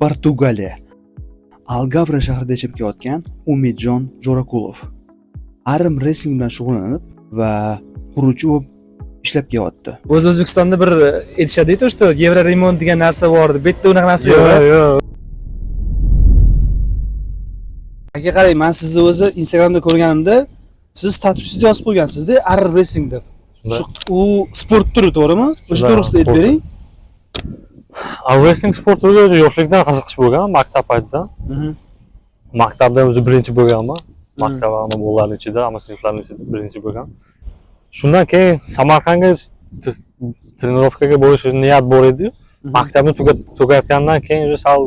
Portugaliya. Algavra shahrida yashab kelayotgan Umidjon Jo'rakulov Arim Racing bilan shug'ullanib va quruvchi bo'lib ishlab kelyapti. O'z O'zbekistonda bir aytishadi-ku, что Евро remont degan narsa bor deb. Bu yerda unaqa narsa yo'q. Yo'q. Aka qarang, men sizni o'zi Instagramda ko'rganimda siz statusingizda yozib qo'ygansizda Arim Racing deb. Shu u sport turi, to'g'rimi? O'sha to'g'risida aytib bering. Wrestling sport turiga o'zi yoshlikdan qiziqish bo'lgan, maktab paytida. Maktabda o'zi birinchi bo'lganman. Maktab bolalar ichida, amma sinflarning ichida birinchi bo'lgan. Shundan keyin Samarqandga trenirovkaga borish niyat bor edi. Maktabni tugatgandan keyin o'zi sal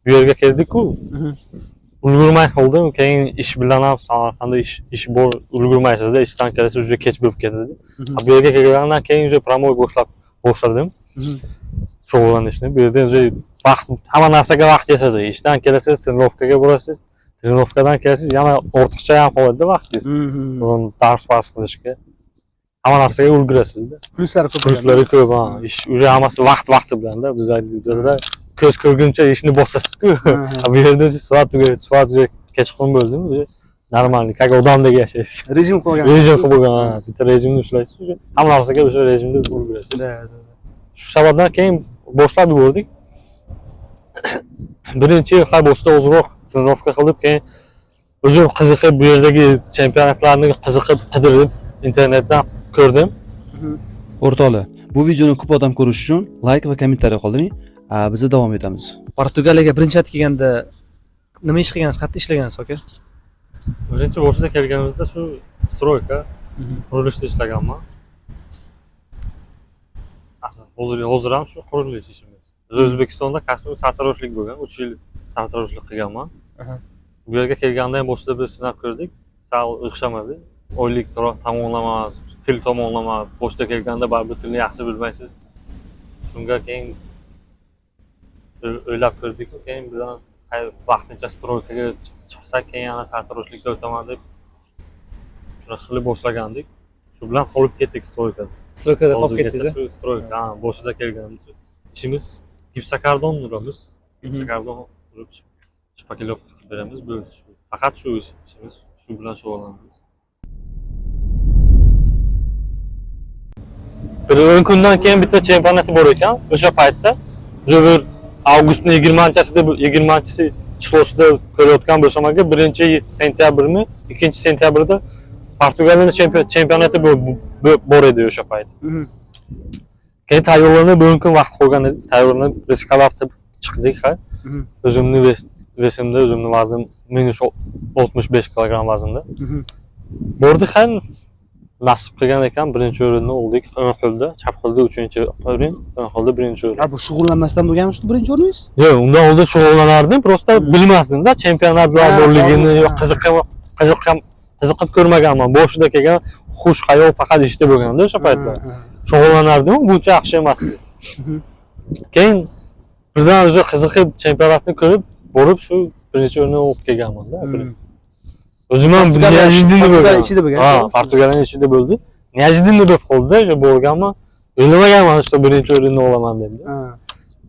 bu yerga keldik-ku. Ulgurmay qoldim. Keyin ish bilan ham Samarqandda ish bor, ulgurmaysizda, ishdan kelasiz juda kech bo'lib ketadi. Bu yerga kelgandan keyin o'zi promoy boshladim. Shug'ullanishni. Bu yerda o'zi vaqt, hamma narsaga vaqt yetadi. Ishdan kelasiz, trenirovkaga borasiz. Trenirovkadan kelasiz, yana ortiqcha ham qoladi vaqtingiz. Buni dars qilishga. Hamma narsaga ulgurasizda. Pluslari ko'p. Pluslari ko'p, ha. Ish o'zi hammasi vaqti bilanda bizda ko'z ko'rguncha ishni bosasiz-ku. Bu yerda soat kechqurun bo'ldim. Normal, как odamdek yashaysiz. Rejim qo'ygan. Rejim qo'ygan, bitta rejimni ushlaysiz. Hamma narsaga o'sha rejimda ulgurasiz. Shu sababdan keyin boshlab yubordik. Birinchi yillar boshida ozroq trenirovka qilib, keyin o'zim qiziqib bu yerdagi chempionatlarni qiziqib qidirib internetdan ko'rdim. O'rtoqlar, bu videoni ko'p odam ko'rish uchun like va kommentariy qoldiring. Biz davom etamiz. Portugaliyaga birinchi marta kelganda nima ish qilgansiz? Qayerda ishlagansiz, aka? Birinchi boshida kelganimizda shu stroyka, qurilishda ishlaganman. Hozir ham shu qurilish ishimiz. Biz O'zbekistonda kasbim sartaroshlik bo'lgan, 3 yil sartaroshlik qilganman. Bu yerga kelganda ham boshida bir sinab ko'rdik, sal o'xshamadi. Oylik tomonlama, til tomonlama, boshda kelganda baribir tilni yaxshi bilmaysiz. Shunga keyin o'ylab ko'rdik, keyin birdan vaqtincha stroykaga chiqsak, keyin yana sartaroshlikka o'taman deb shuni qilib boshlagandik. Shu bilan qolib ketdik stroykada. Stroykada qolib ketdingiz? Stroyka, boshida kelganmiz. Ishimiz gipsokardon uramiz. Gipsokardon urib shpakilovka qilib beramiz. Bo'ldi shu. Faqat shu ishimiz, shu bilan shug'ullanamiz. Bir 10 kundan keyin bitta chempionati bor ekan, o'sha paytda bir avgustning 20-chi chislosida ko'rayotgan bo'lsam, 1-sentyabrmi, 2-sentyabrda Portugaliya chempionati bor edi o'sha payt. Keyin tayyorlanib 10 kun vaqt qolgan edi. Tayyorlanib riskalar qilib chiqdik. O'zimni vesimda, o'zimni vaznim minus 65 kilogram vaznda. Bordik, nasib qilgan ekan, birinchi o'rinni oldik. O'ng qo'lda, chap qo'lda 3-o'rin, o'ng qo'lda 1-o'rin. Bu shug'ullanmasdan bo'lganmi shu birinchi o'rningiz? Yo'q, undan oldin shug'ullanardim, prosta bilmasdim-da, chempionatlar borligini, yo'q qiziqib ko'rmaganman. Boshida kelgan xush xayol faqat ishda bo'lganda o'sha paytda. Shug'ullanardim, buncha yaxshi emasdi. Keyin birdan o'zi qiziqib chempionatni ko'rib, borib shu birinchi o'rinni olib kelganman-da. O'zim ham neojidinni bo'lgan. Ichida bo'lgan. Ha, Portugaliyaning ichida bo'ldi. Neojidinni bo'lib qoldi, o'sha bo'lganman. O'ylamaganman shu birinchi o'rinni olaman deb.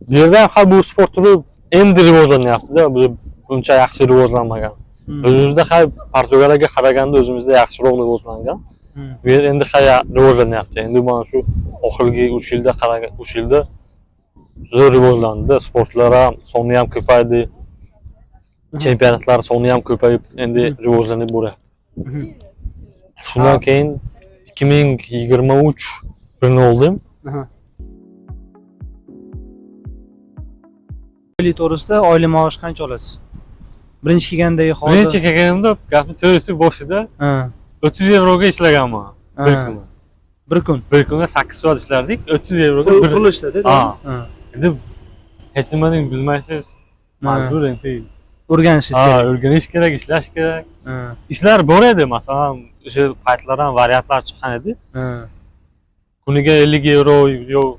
Bu yerda ham bu sport turi endi rivojlanyapti-da, buncha yaxshi rivojlanmagan. O'zimizda Portugaliyaga qaraganda o'zimizda yaxshiroq rivojlangan. Bu yer endi rivojlanyapti. Endi mana shu oxirgi 3 yilda qaragan, 3 yilda zo'r rivojlandi. Sportlar ham soni ham ko'paydi. Chempionatlar soni ham ko'payib, endi rivojlanib boryapti. Shundan keyin 2023 birini oldim. Oylik to'g'risida oylik maosh qancha olasiz? Birinchi kelgandagi hozir. Birinchi kelganimda gapni to'g'risi boshida 30 yevroga ishlaganman. Bir kun. Bir kunga 8 soat ishlardik. 30 yevroga bir qurilishda-da. Endi hech nimani bilmaysiz. Majbur endi o'rganishingiz kerak. O'rganish kerak, ishlash kerak. Ishlar bor edi, masalan, o'sha paytlar ham variantlar chiqqan edi. Kuniga 50 yevro yo'q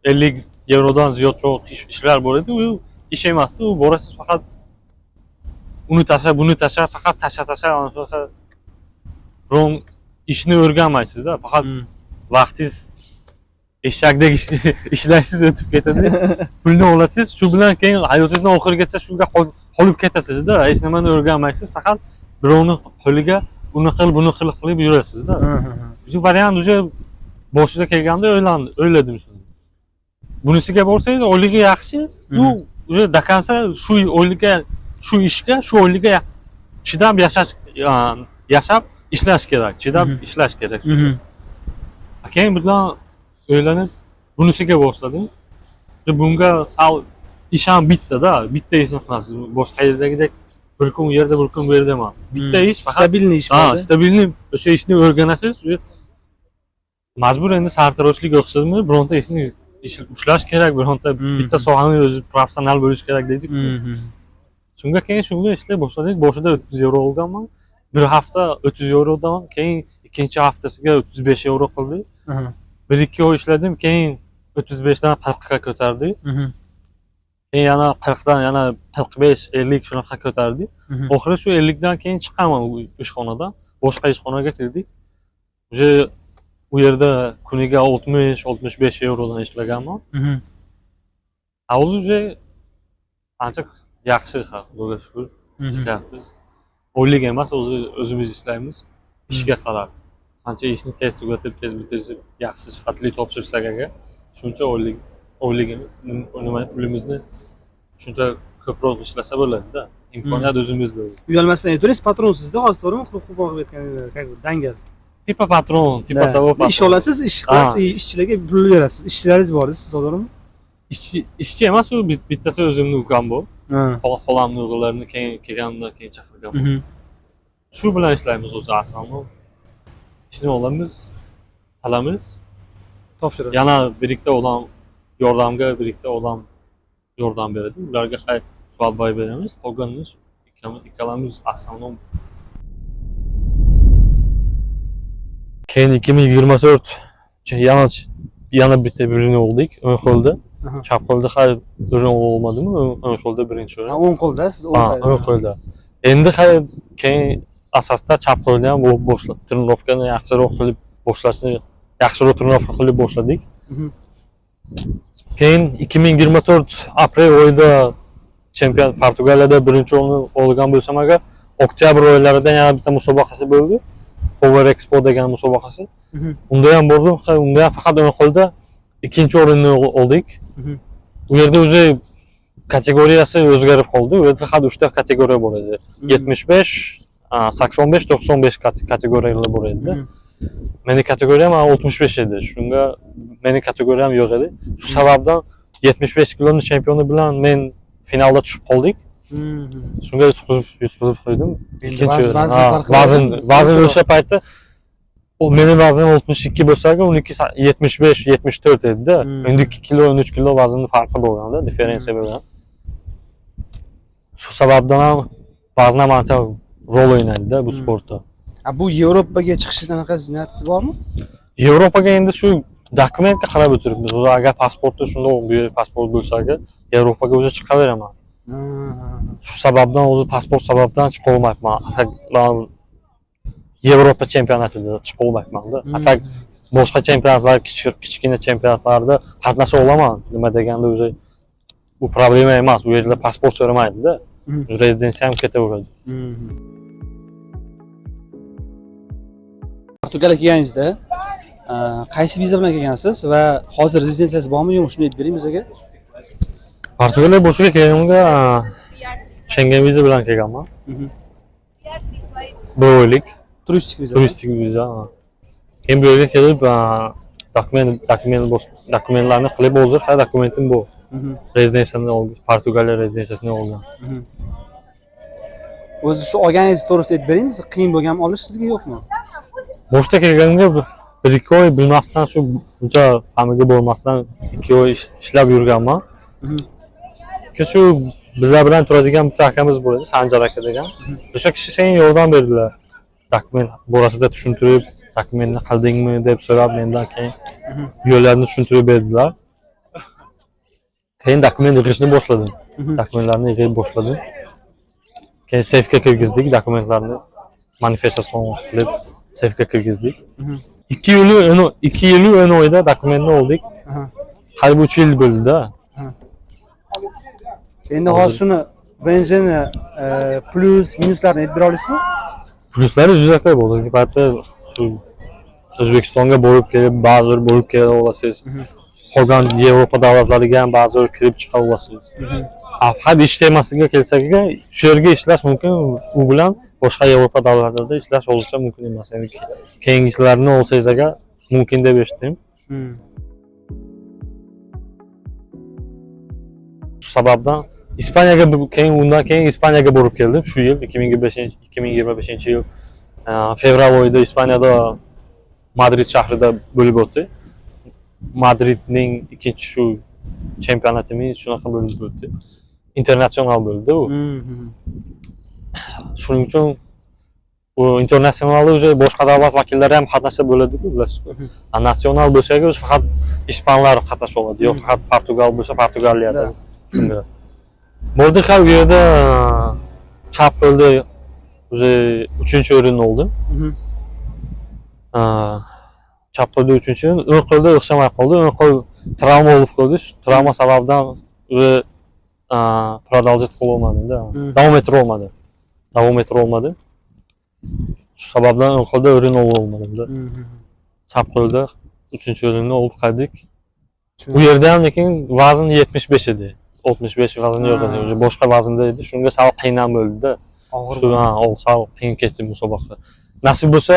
50 yevrodan ziyodroq ishlar bor edi. U ish emasdi, u borasiz faqat uni tashlab, buni tashlab, faqat tashlab, anaqa biron ishni o'rganmaysiz-da, faqat vaqtingiz eshakdek ishlaysiz o'tib ketadi. Pulni olasiz, shu bilan keyin hayotingizni oxirigacha shunga qolib ketasizda. Hech nimani o'rganmaysiz, faqat birovni qo'liga uni qil, buni qilib yurasizda. Shu variant уже boshida kelganda o'yladim shuni. Bunisiga borsangiz, o'yliga yaxshi, u уже до конца shu o'yliga, shu ishga, shu o'yliga chidab yashab ishlash kerak, chidab ishlash kerak. Keyin bilan o'ylanib bunisiga boshladim. Bunga sal ish ham bitta-da, bitta ishni qilasiz. Boshqa yerdagidek bir kun u yerda, bir kun bu yerda emas. Bitta ish, faqat stabilniy ish. Ha, stabilniy o'sha ishni o'rganasiz. Majbur endi sartaroshlik o'qisizmi, bironta ishni ushlash kerak, bironta bitta sohani o'zi professional bo'lish kerak deydi. Shunga keyin shunga ishlay boshladik. Boshida 30 euro olganman. Bir hafta 30 eurodan keyin ikkinchi haftasiga 35 euro qildik. 1-2 oy ishladim, keyin 35 dan 40 ga ko'tardik. Keyin yana 40 dan yana 45, 50 shunaqa ko'tardik. Oxiri shu 50 dan keyin chiqaman u ishxonadan. Boshqa ishxonaga kirdik. Uje u yerda kuniga 60-65 eurodan ishlaganman. Hozir uje ancha yaxshi xudoga shukr ishlayapmiz. Oylik emas, o'zimiz ishlaymiz. Ishga qarab. Qancha ishni tez tugatib, tez bitirib, yaxshi sifatli topshirsak agar, shuncha oyligini, nima pulimizni shuncha ko'proq ishlasa bo'ladi-da. Imkoniyat o'zimizda. Uyalmasdan aytasiz, patronsizda hozir to'g'rimi? Quruq bo'lib aytgan dangal. Tipa patron, tipa того patron. Ish olasiz, ish qilasiz, ishchilarga pul berasiz. Ishchilaringiz bor, siz to'g'rimi? Ishchi emas, u bittasi o'zimning ukam bor. Xolamning o'g'illarini kelgandan keyin chaqirganman. Shu bilan ishlaymiz o'zi asosan. Ishni olamiz, qilamiz, topshiramiz. Yana birikta odam yordamga, birikta odam yordam beradi. Ularga suhbatboy beramiz. Qolganimiz ikkalamiz asosan. Keyin 2024 yana bitta birini oldik, o'ng qo'lda. Chap qo'lda hali birini olmadimi? O'ng qo'lda birinchi o'rin. O'ng qo'lda, siz o'ng qo'lda. Endi keyin asosda chap qo'lda ham boshlab, trenirovkani yaxshiroq qilib boshlashni, yaxshiroq trenirovka qilib boshladik. Keyin 2024 aprel oyida chempion Portugaliyada birinchi o'rinni olgan bo'lsam agar, oktyabr oylarida yana bitta musobaqasi bo'ldi. Power Expo degan musobaqasi. Unda ham bordim, unda ham faqat o'ng qo'lda ikkinchi o'rinni oldik. U yerda o'zi kategoriyasi o'zgarib qoldi. U yerda faqat 3 ta kategoriya bor edi. 75, 85, 95 kategoriyalar bor edi. Meni kategoriyam 65 edi. Shunga meni kategoriyam yo'q edi. Shu sababdan 75 kiloni chempioni bilan men finalda tushib qoldik. Shunga yutqizib qo'ydim. Vazn o'sha paytda meni vaznim 62 bo'lsa, uniki 75, 74 edi-da. Endi 2 kilo, 13 kilo vaznning farqi bo'lganda, differensiya bo'lgan. Shu sababdan ham vazn ham ancha rol o'ynaydi-da bu sportda. Bu Yevropaga chiqish anaqasi niyatingiz bormi? Yevropaga endi shu dokumentga qarab o'tiribmiz. O'zi agar pasportda shundoq bu pasport bo'lsa, Yevropaga o'zi chiqaveraman. Shu sababdan o'zi pasport sababdan chiqa olmayapman. Yevropa chempionatida chiqa olmayapman-da. Atak boshqa chempionatlar, kichkina chempionatlarda qatnasha olaman. Nima deganda o'zi bu problema emas. U yerda pasport so'ramaydi-da. Rezidensiya ham ketaveradi. Portugaliyaga kelganingizda qaysi viza bilan kelgansiz va hozir rezidensiyasiz bormi yo'qmi, shuni aytib bering bizga. Portugaliya boshiga kelganimda Schengen viza bilan kelganman. Bir oylik turistik viza. Turistik viza. Keyin bu yerga kelib dokumentlarni qilib hozir har dokumentim bor. Rezidensiyani oldim, Portugaliya rezidensiyasini oldim. O'zi shu olganingiz to'g'risida aytib bering, qiyin bo'lganmi olish sizga yo'qmi? Boshda kelganimda 1-2 oy bilmasdan, shu buncha famiga bo'lmasdan 2 oy ishlab yurganman. Shu bizlar bilan turadigan bitta akamiz bor edi, Sanjar aka degan. O'sha kishi senga yordam berdilar. Dokument borasida tushuntirib, dokumentni qildingmi deb so'rab, mendan keyin yo'llarni tushuntirib berdilar. Keyin dokument yig'ishni boshladim. Dokumentlarni yig'ib boshladim. Keyin safga kirgizdik dokumentlarni, manifestasyon qilib safga kirgizdik. 2 yil oyda dokumentni oldik. Aha. Hali bu 3 yil bo'ldi-da. Endi hozir shuni VNJni plus minuslarini aytib bera olasizmi? Pluslari juda ko'p. Hozirgi paytda shu O'zbekistonga borib kelib, ba'zi bo'lib kela olasiz. Qolgan Yevropa davlatlariga ham ba'zi kirib chiqa olasiz. Faqat ish temasiga kelsak, shu yerga ishlash mumkin, u bilan boshqa Yevropa davlatlarida ishlash hozircha mumkin emas. Ya'ni keyingilarini olsangiz agar mumkin deb eshitdim. Shu sababdan Ispaniyaga undan keyin Ispaniyaga borib keldim shu yil 2025-yil fevral oyida Ispaniyada Madrid shahrida bo'lib o'tdi. Madridning ikkinchi shu chempionatimi shunaqa bo'lib o'tdi. Internasional bo'ldi u. Shuning uchun u internasionalda o'zi boshqa davlat vakillari ham qatnashsa bo'ladi-ku, bilasizku. Nasional bo'lsa-ku faqat ispanlar qatnasha oladi, yo'q faqat Portugal bo'lsa Portugaliyada. Shunday. Bordik u yerda chap qo'lda o'zi 3-o'rin oldim. Chap qo'lda 3-o'rin, o'ng qo'lda o'xshamay qoldi. O'ng qo'l travma bo'lib qoldi. Shu travma sababdan o'zi продолжать qila olmadim-da. Davom etira olmadim. Shu sababdan o'ng qo'lda o'rin ola olmadim-da. Chap qo'lda 3-o'rinni olib qoldik. Bu yerda ham lekin vazn 75 edi. 65 vazn yo'q edi. O'zi boshqa vaznda edi. Shunga sal qiyin ham bo'ldi-da. Og'ir sal qiyin kechdi musobaqa. Nasib bo'lsa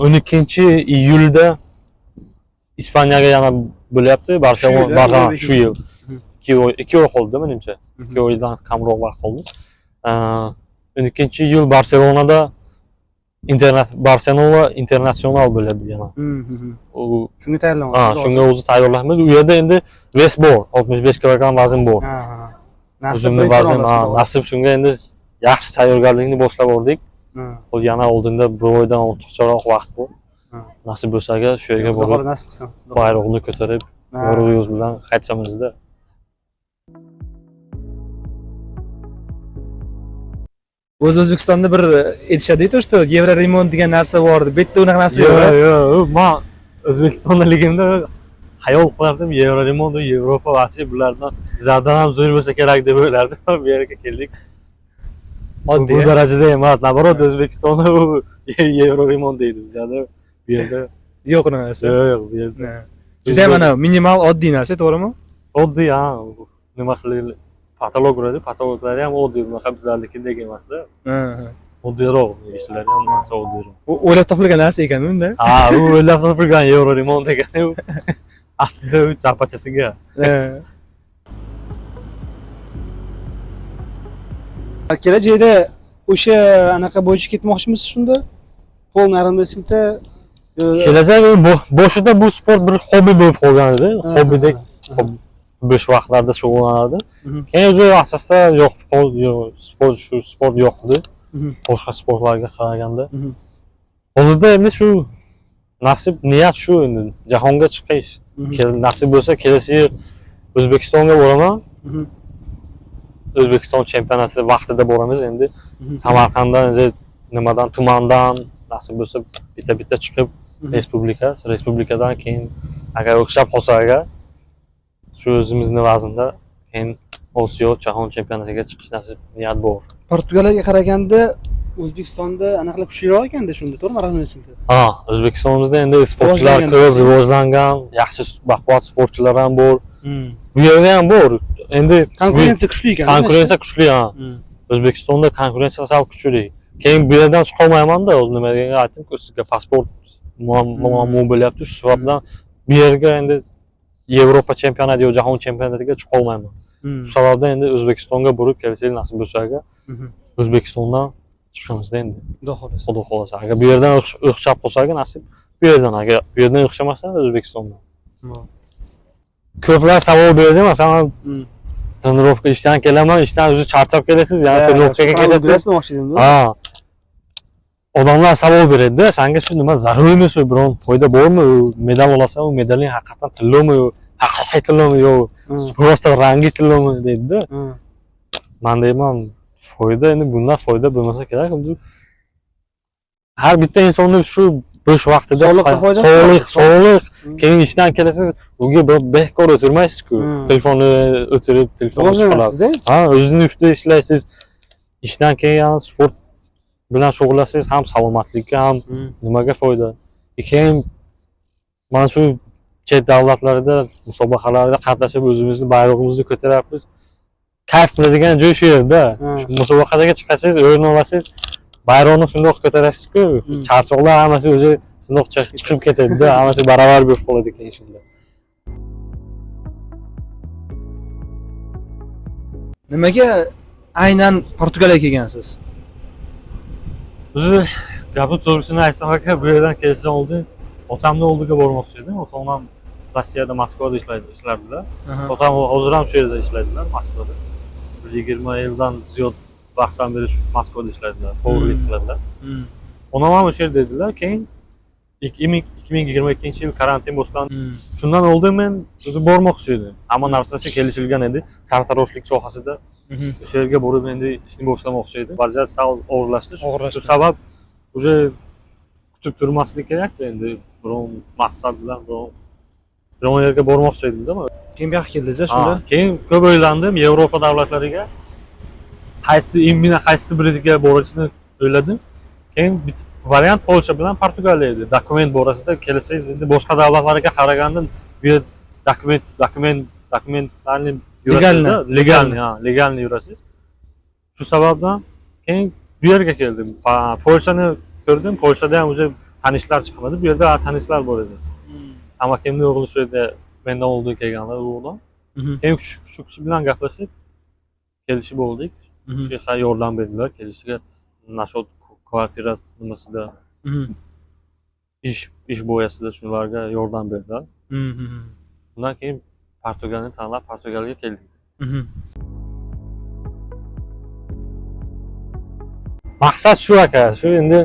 12-iyulda Ispaniyaga yana bo'lyapti. Barselona shu yil. 2 oy qoldi menimcha. 2 oydan kamroq vaqt qoldi. 12-iyul Barselonada Barselona internasional bo'ladi yana. Shunga tayyorlanasiz. Shunga o'zi tayyorlanamiz. U yerda endi vес bor, 65 kilogramm vazn bor. Nasib shunga endi yaxshi tayyorgarlikni boshlab oldik. Yana oldinda bir oydan ortiqcharoq vaqt bor. Nasib bo'lsa agar shu yerga borib, nasib qilsin. bayroqni ko'tarib, yorug'imiz bilan qaytsamizda. O'zbekistonda bir aytishadi-ku, что Yevro remont degan narsa bor deb. Bu yerda unaqa narsa yo'q. Yo'q, men O'zbekistondaligimda hayol qilardim, Yevro remont, Yevropa vaqti bulardan bizlardan ham zo'r bo'lsa kerak deb o'ylardim. Bu yerga keldik. Bu darajada emas. Naborot O'zbekistonda u Yevro remont deydi. Bizlarda bu yerda yo'q narsa. Yo'q, bu yerda. Juda mana minimal oddiy narsa, to'g'rimi? Oddiy, ha. Nima qilaylik? Patolog bo'ladi, patologlari ham oddiy, unaqa bizlarnikidek emas-da. Oddiyroq, ishlari ham ancha oddiyroq. U o'ylab topilgan narsa ekan unda. U o'ylab topilgan Yevro remont ekan u. Aslida u chapachasiga. Kelajakda o'sha anaqa bo'yicha ketmoqchimisiz shunda? Pol narimesingda kelajak boshida bu sport bir hobbi bo'lib qolgan edi. Hobbidek bo'sh vaqtlarda shug'ullanardi. Keyin o'zi asosda yo'q qoldi, sport yo'qdi. Boshqa sportlarga qaraganda. Hozirda endi shu nasib, niyat shu endi jahonga chiqish. Nasib bo'lsa kelasi yil O'zbekistonga boraman. O'zbekiston chempionati vaqtida boramiz endi. Samarqanddan, nimadan, tumandan nasib bo'lsa bitta chiqib respublikadan keyin agar o'xshab qolsa agar shu o'zimizni vaznda keyin Osiyo jahon chempionatiga chiqish nasib niyat bor. Portugaliyaga qaraganda O'zbekistonda anaqa kuchliroq ekanda shunda, to'g'rimi Rahmatulloh? O'zbekistonimizda endi sportchilar ko'p rivojlangan, yaxshi baquvvat sportchilar ham bor. Bu yerda ham bor. Endi konkurensiya kuchli ekan. Konkurensiya kuchli, ha. O'zbekistonda konkurensiya sal kuchli. Keyin bu yerdan chiqa olmayman-da, o'z nimaga aytdim-ku, sizga pasport muammo bo'lyapti, shu sababdan bu yerga endi Yevropa chempionati yoki jahon chempionatiga chiqa olmayman. Shu sababdan endi O'zbekistonga borib kelsak nasib bo'lsa agar O'zbekistondan chiqamizda endi. Xudo xolasa. Agar bu yerdan o'xshab qolsa nasib, bu yerdan, agar bu yerdan o'xshamasa O'zbekistondan. Ko'plar savol berdi, masalan, trenirovka ishdan kelaman, ishdan o'zi charchab kelasiz, yana trenirovkaga ketasiz. Odamlar savol beradi-da, senga shu nima zarur emasmi, biron foyda bormi? Medal olasan, u medalning haqiqatan tillami, haqiqiy tillami yo'q, просто rangi tillami deydi-da. Men deyman, foyda endi bundan foyda bo'lmasa kerak. Har bitta insonni shu bo'sh vaqtida Sog'liqqa foydasi sog'liq keyin ishdan kelasiz, unga bekor o'tirmaysiz-ku. Telefonni o'tirib, telefon rivojlanasizda. ha, o'zingiz ustida ishlaysiz. Ishdan keyin sport bilan shug'ullansangiz ham salomatlikka ham nimaga foyda. Keyin mana shu chet davlatlarda musobaqalarda qatnashib o'zimizni bayrog'imizni ko'taryapmiz. Kayf qiladigan joy shu yerda. Musobaqaga chiqasangiz, o'rin olasiz, bayroqni shundoq ko'tarasiz-ku, charchoqlar hammasi o'zi shundoq chiqib ketadi-da, hammasi barobar bo'lib qoladi keyin shunda. Nimaga aynan Portugaliyaga kelgansiz? O'zi gapi to'g'risini aytsam aka, bu yerdan kelishdan oldin otamning oldiga bormoqchi edim. Otam ham Rossiyada, Moskvada ishlardilar. Otam hozir ham shu yerda ishlaydilar, Moskvada. 20 yildan ziyod vaqtdan beri shu Moskvada ishlaydilar, to'g'rilik qiladilar. Onam ham o'sha yerda edilar. Keyin 2022 yil karantin boshlandi. Shundan oldin men o'zi bormoqchi edim. Ammo narsasi kelishilgan edi. Sartaroshlik sohasida o'sha yerga borib endi ishni boshlamoqchi edim. Vaziyat sal og'irlashdi. Shu sabab o'sha kutib turmaslik kerak endi. Biron maqsad bilan biron yerga bormoqchi edim-da. Keyin bu yoqqa keldingiz shunda? Keyin ko'p o'ylandim Yevropa davlatlariga. Qaysi biriga borishni o'yladim. Keyin variant Polsha bilan Portugaliya edi. Dokument borasida kelsangiz endi boshqa davlatlarga qaraganda bu yer dokumentlarni legalni yurasiz. Shu sababdan keyin bu yerga keldim. Polshani ko'rdim. Polshada ham o'zi tanishlar chiqmadi. Bu yerda tanishlar bor edi. Amakimning o'g'li shu yerda mendan oldin kelganlar o'g'lim. Keyin shu kishi bilan gaplashib kelishib oldik. Shu yordam berdilar kelishga. Nashot kvartira nimasida ish bo'yasida shularga yordam berdilar. Shundan keyin Portugaliyani tanlab Portugaliyaga keldik. Maqsad shu aka, shu endi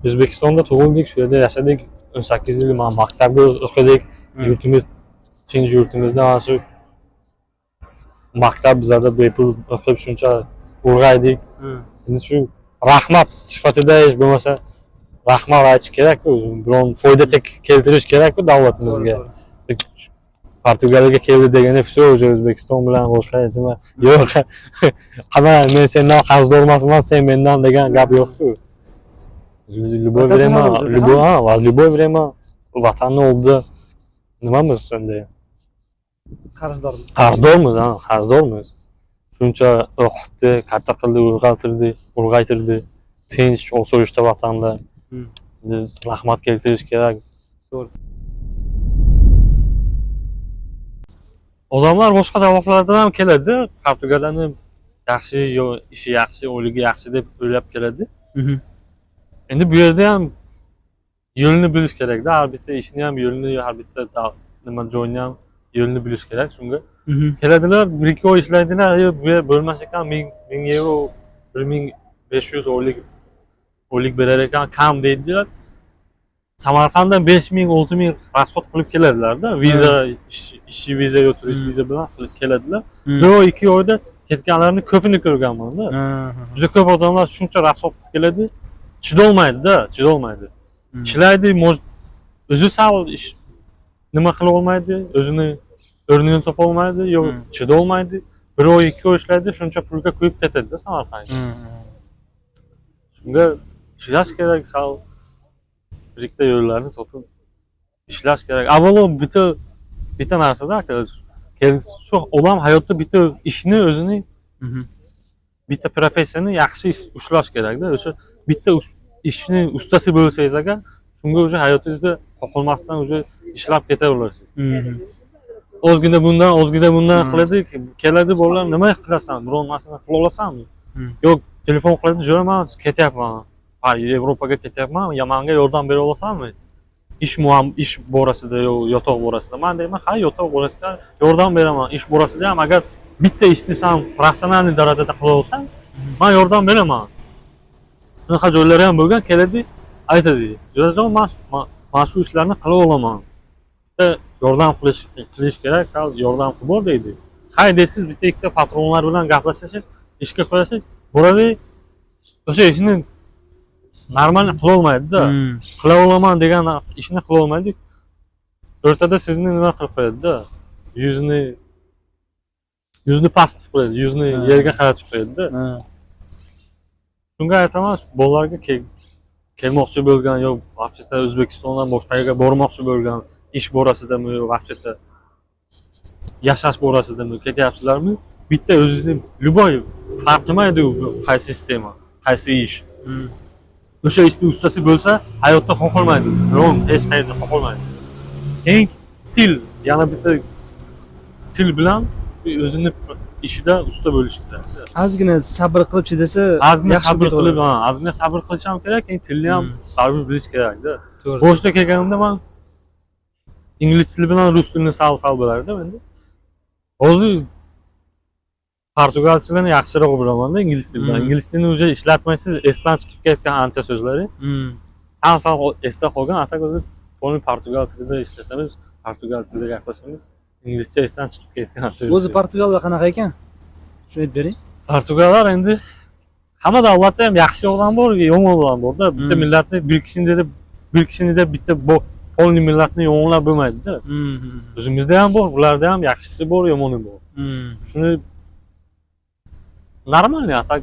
O'zbekistonda tug'ildik, shu yerda yashadik, 18 yil maktabda o'qidik, yurtimiz tinch yurtimizda mana shu maktab bizlarda bepul o'qib shuncha ulg'aydik. Endi shu rahmat sifatida hech bo'lmasa rahmat aytish kerak-ku, biron foyda keltirish kerak-ku davlatimizga. Portugaliyaga keldi deganda все уже O'zbekiston bilan boshqa nima yo'q. Qana men sendan qarzdor emasman, sen mendan degan gap yo'q-ku. Любое время vatanni oldida nimamiz endi? Qarzdormiz. Qarzdormiz. Shuncha o'qitdi, katta qildi, ulg'aytirdi, tinch osoyishta vatanda. Rahmat keltirish kerak. To'g'ri. Odamlar boshqa davlatlardan ham keladi, Portugaliyani yaxshi, ishi yaxshi, o'ligi yaxshi deb o'ylab keladi. Endi bu yerda ham yo'lni bilish kerak-da, har bitta ishni ham yo'lni, har bitta nima joyni ham yo'lni bilish kerak. Shunga keladilar, 1-2 oy ishlaydilar, bu yer bo'lmas ekan 1000 yevro, 1500 oylik berar ekan kam deydilar. Samarqanddan 5000, 6000 rasxod qilib keladilar-da, viza, ish viza yo'q, turist viza bilan qilib keladilar. 1-2 oyda ketganlarni ko'pini ko'rganman-da. Juda ko'p odamlar shuncha rasxod qilib keladi, chidolmaydi-da, ishlaydi, o'zi sal ish nima qila olmaydi, o'zini o'rnini topa olmaydi, yo'q, chidolmaydi. 1 oy, 2 oy ishlaydi, shuncha pulga qo'yib ketadi-da Samarqandga. Shunga ishlash kerak, sal birikta yo'llarni topib ishlash kerak. Avvalo bitta narsada shu odam hayotda bitta ishni o'zini bitta professiyani yaxshi ushlash kerak-da. O'sha bitta ishni ustasi bo'lsangiz agar, shunga o'sha hayotingizda qoqilmasdan o'sha ishlab ketaverasiz. Ozgina bundan qiladi, keladi bolalar, nima qilasan? Biron narsani qila olasanmi? Yo'q, telefon qiladi, "Jo'raman, ketyapman. Yevropaga ketyapman, Yamanga yordam bera olasanmi?" Ish borasida, yotoq borasida. Men deyman, "Ha, yotoq borasida yordam beraman. Ish borasida ham agar bitta ishni sen professional darajada qila olsang, men yordam beraman." Shunaqa joylari ham bo'lgan, keladi, aytadi, "Jo'rajon, men shu ishlarni qila olaman. Bitta yordam qilish kerak, sal yordam qilib bor" deydi. Hay deysiz, bitta ikkita patronlar bilan gaplashasiz, ishga qo'yasiz, boradi, o'sha ishni normal qilolmaydi-da. Qila olaman degan ishni qila olmaydi. O'rtada sizni nima qilib qo'yadi-da? Yuzni past qilib qo'yadi, yuzni yerga qaratib qo'yadi-da. Shunga aytaman, bolalarga kelmoqchi bo'lgan yo вообще O'zbekistondan boshqa yerga bormoqchi bo'lgan ish borasidami yo вообще yashash borasidami ketyapsizlarmi? Bitta o'zingizni любой farq qilmaydi u qaysi sistema, qaysi ish. O'sha ishni ustasi bo'lsa, hayotda qo'rqolmaydi. Yo'q, hech qayerda qo'rqolmaydi. Eng til, yana bitta til bilan o'zini ishida usta bo'lish kerak. Ozgina sabr qilib chidasa, Ozgina sabr qilib, ozgina sabr qilish ham kerak, keyin tilni ham baribir bilish kerak-da. To'g'ri. Boshda kelganimda men ingliz tili bilan rus tilini sal bilardim endi. Hozir portugalchani yaxshiroq bilaman-da ingliz tilidan. Ingliz tilini o'zi ishlatmaysiz, esdan chiqib ketgan ancha so'zlari. Sal esda qolgan, atak o'zi to'liq portugal tilida ishlatamiz, portugal tilida gaplashamiz. İngilizce esdan chiqib ketgan. O'zi Portugalda qanaqa ekan? Shuni aytib bering. Portugallar endi hamma davlatda ham yaxshi odam bor, yomon odam bor-da. Bitta millatni bir kishini deb bitta polni millatni yomonlab bo'lmaydi-da. O'zimizda ham bor, ularda ham yaxshisi bor, yomoni bor. Shuni normal atak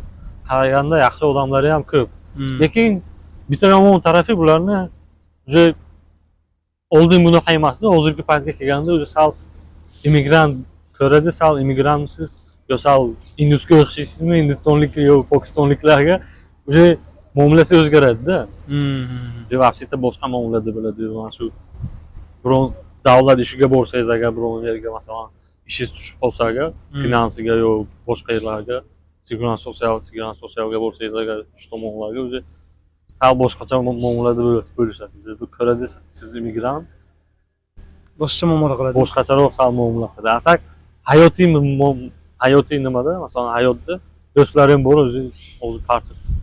qaraganda yaxshi odamlari ham ko'p. Lekin bitta yomon tarafi bularni o'zi oldin bunaqa emasdi, hozirgi paytga kelganda o'zi sal immigrant ko'radi, sal immigrantmisiz yo sal indusga o'xshaysizmi, hindistonlik yo pokistonliklarga o'zi muomalasi o'zgaradi-da. Вообще boshqa muomalada bo'ladi. Mana shu biron davlat ishiga borsangiz agar biron yerga masalan ishingiz tushib qolsa agar finansiga yo boshqa yerlarga Sigorna sotsialga borsangiz agar shu tomonlarga o'zi sal boshqacha muomalada bo'lishadi. Bu ko'radi siz immigrant boshqa muomala qiladi. Boshqacharoq sal muomala qiladi. Atak hayotiy nimada? Masalan, hayotda do'stlarim bor, o'zi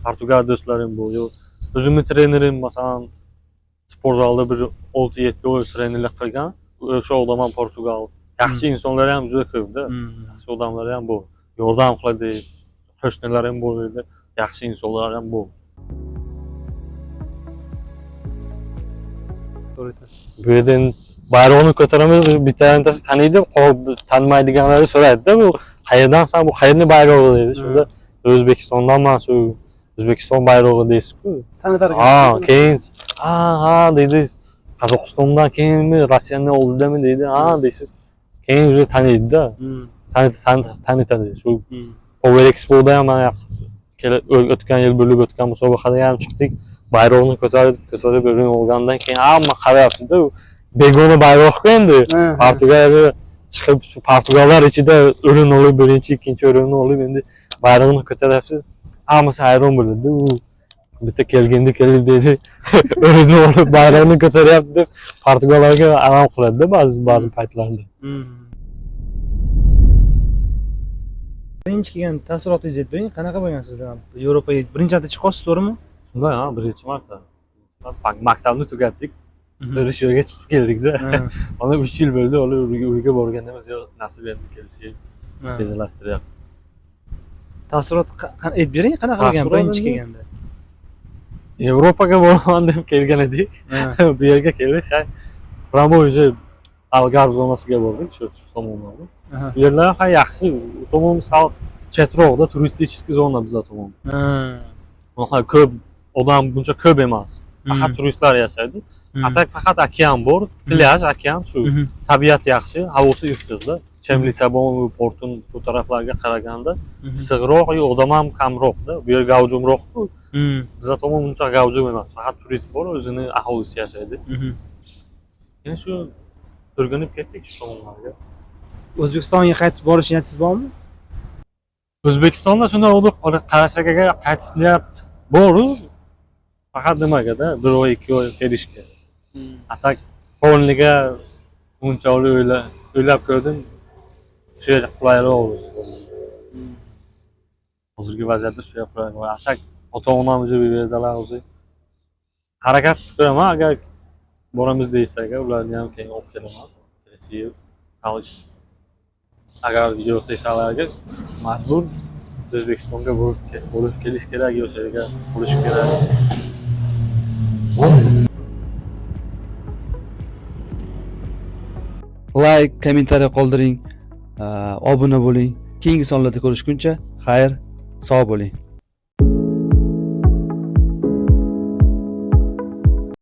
Portugal do'stlarim bor. Yo o'zimni trenerim masalan sport zalda bir 6-7 oy trenerlik qilgan. O'sha odam ham Portugal. Yaxshi insonlar ham juda ko'p-da. Yaxshi odamlar ham bor. Yordam qiladi, qo'shnilar ham bor edi. Yaxshi insonlar ham bor. To'g'ri aytasiz. Bu yerdan bayroqni ko'taramiz, bittasi taniydi, tanimaydiganlari so'raydi-da, bu qayerdansan, bu qayerning bayrog'i deydi. Shunda O'zbekistondanman, shu O'zbekiston bayrog'i deysiz-ku. Tanitar ekansiz. Keyin deydi. Qozog'istondan keyinmi, Rossiyaning oldidami deydi. Deysiz. Keyin o'zi taniydi-da. Tanitadi. Shu Power Expo'da ham o'tgan yil bo'lib o'tgan musobaqada ham chiqdik. Bayroqni ko'tarib o'rin olgandan keyin hamma qarayapti-da. Begona bayroq-ku endi. Portugaliyaga chiqib, Portugallar ichida o'rin olib, birinchi, ikkinchi o'rinni olib endi bayroqni ko'taryapti. Hammasi hayron bo'ldi. Bitta keldi dedi. O'rinni olib bayroqni ko'taryapti deb Portugallarga alam qiladi-da ba'zi paytlarda. Birinchi kelgan taassurotingizni aytib bering. Qanaqa bo'lgan sizlar? Yevropaga birinchi marta chiqib qolsiz, to'g'rimi? Shunday, birinchi marta. Maktabni tugatdik. Biz shu yerga chiqib keldik-da. Ona 3 yil bo'ldi, uyga borganimiz yo'q, nasib endi kelsak, rejalashtiryapmiz. Taassurot aytib bering, qanaqa bo'lgan birinchi kelganda? Yevropaga boraman deb kelgan edik. Bu yerga keldik. Pramo o'zi Algarve zonasiga bordik, shu tomonlarga. Bu yerlar ham yaxshi, u tomon sal chetroqda turistik zona bizlar tomon. Ko'p odam buncha ko'p emas. Faqat turistlar yashaydi. Atak faqat okean bor, plyaj, okean shu. Tabiat yaxshi, havosi issiqda. Chemli Sabon va Portun bu taraflarga qaraganda issiqroq, odam ham kamroqda. Bu yer gavjumroq-ku. Bizlar tomon buncha gavjum emas. Faqat turist bor, o'zini aholisi yashaydi. Endi shu o'rganib ketdik shu tomonlarga. O'zbekistonga qaytib borish niyatingiz bormi? O'zbekistonda shunday oldi, Qarashagaga qaytish niyat bor-ku. Faqat nimagada 1 oy, 2 oy kelishga. Atak polniga unchalik o'ylab ko'rdim. Shu yer qulayroq. Hozirgi vaziyatda shu yer qulayroq. Atak ota-onam o'zi bu yerdalar o'zi. Harakat qilamiz, agar boramiz deysak, ularni ham keyin olib kelaman. Kelasi yil salish. Agar yo'q desalarga majbur O'zbekistonga borib kelish kerak, yo'q yerga bo'lish kerak. like, kommentariy qoldiring, obuna bo'ling. Keyingi sonlarda ko'rishguncha, xayr, sog' bo'ling.